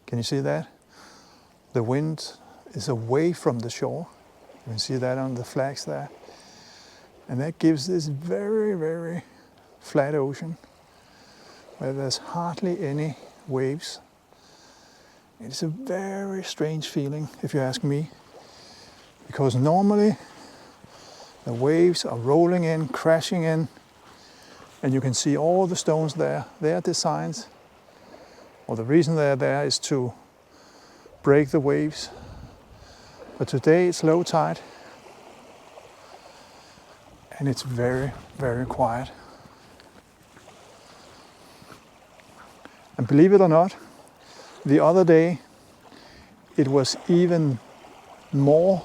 Can you see that? The wind is away from the shore. You can see that on the flags there. And that gives this very, very flat ocean where there's hardly any waves. It's a very strange feeling, if you ask me, because normally the waves are rolling in, crashing in, and you can see all the stones there. They are designed, or the reason they're there is to break the waves. But today it's low tide, and it's very, very quiet. And believe it or not, the other day it was even more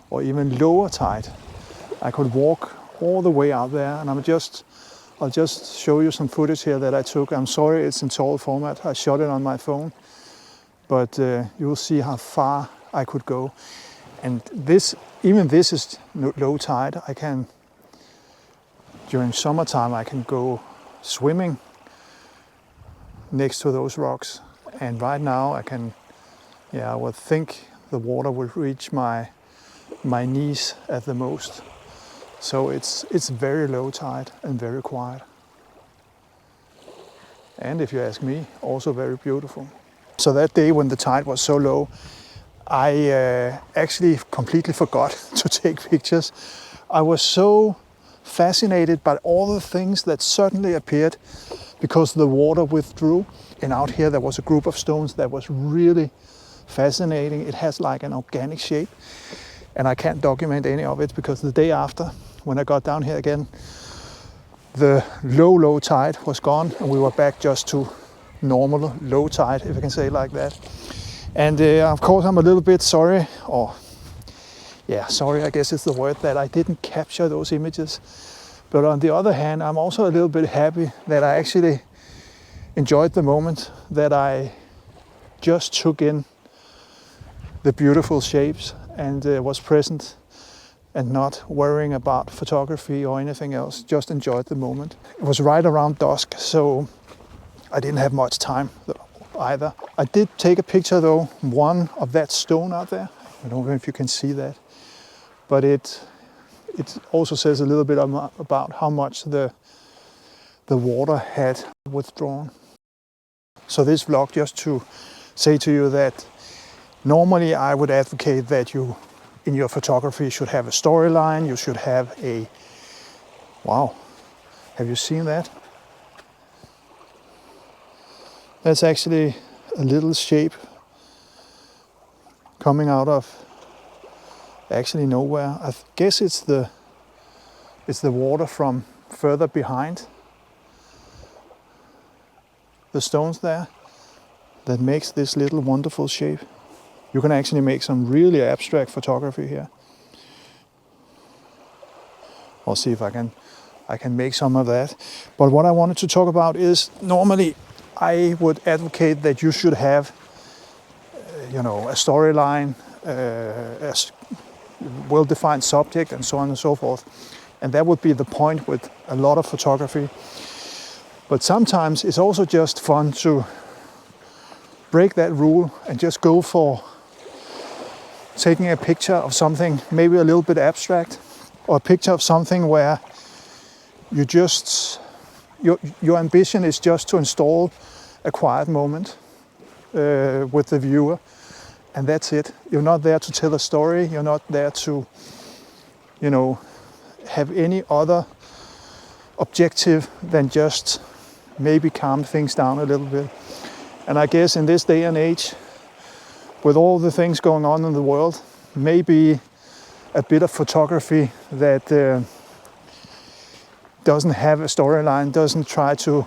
or even lower tide. I could walk all the way out there, and I'll just show you some footage here that I took. I'm sorry it's in tall format. I shot it on my phone, but you'll see how far I could go. And even this is low tide. During summertime, I can go swimming next to those rocks. And right now I would think the water will reach my knees at the most. So it's very low tide and very quiet. And if you ask me, also very beautiful. So that day when the tide was so low, I actually completely forgot to take pictures. I was so fascinated by all the things that suddenly appeared because the water withdrew. And out here there was a group of stones that was really fascinating. It has like an organic shape, and I can't document any of it because the day after, when I got down here again, the low tide was gone and we were back just to normal low tide, if I can say it like that. And of course I'm a little bit sorry, sorry I guess is the word, that I didn't capture those images. But on the other hand, I'm also a little bit happy that I actually enjoyed the moment, that I just took in the beautiful shapes and was present and not worrying about photography or anything else, just enjoyed the moment. It was right around dusk, so I didn't have much time either. I did take a picture though, one of that stone out there. I don't know if you can see that, but it also says a little bit about how much the water had withdrawn. So this vlog, just to say to you that normally I would advocate that you in your photography should have a storyline, you should have a, wow, have you seen that? That's actually a little shape coming out of actually nowhere. I guess it's the water from further behind the stones there that makes this little wonderful shape. You can actually make some really abstract photography here. I'll see if I can make some of that. But what I wanted to talk about is, normally I would advocate that you should have, a storyline, a well-defined subject, and so on and so forth. And that would be the point with a lot of photography. But sometimes it's also just fun to break that rule and just go for taking a picture of something maybe a little bit abstract, or a picture of something where your ambition is just to install a quiet moment with the viewer, and that's it. You're not there to tell a story, you're not there to have any other objective than just maybe calm things down a little bit. And I guess in this day and age, with all the things going on in the world, maybe a bit of photography that doesn't have a storyline, doesn't try to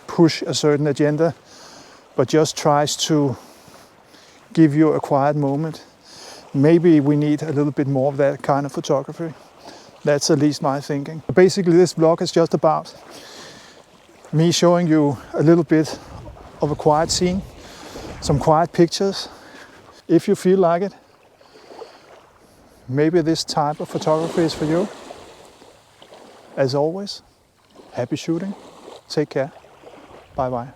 push a certain agenda, but just tries to give you a quiet moment. Maybe we need a little bit more of that kind of photography. That's at least my thinking. Basically, this vlog is just about me showing you a little bit of a quiet scene, some quiet pictures. If you feel like it, maybe this type of photography is for you. As always, happy shooting. Take care. Bye bye.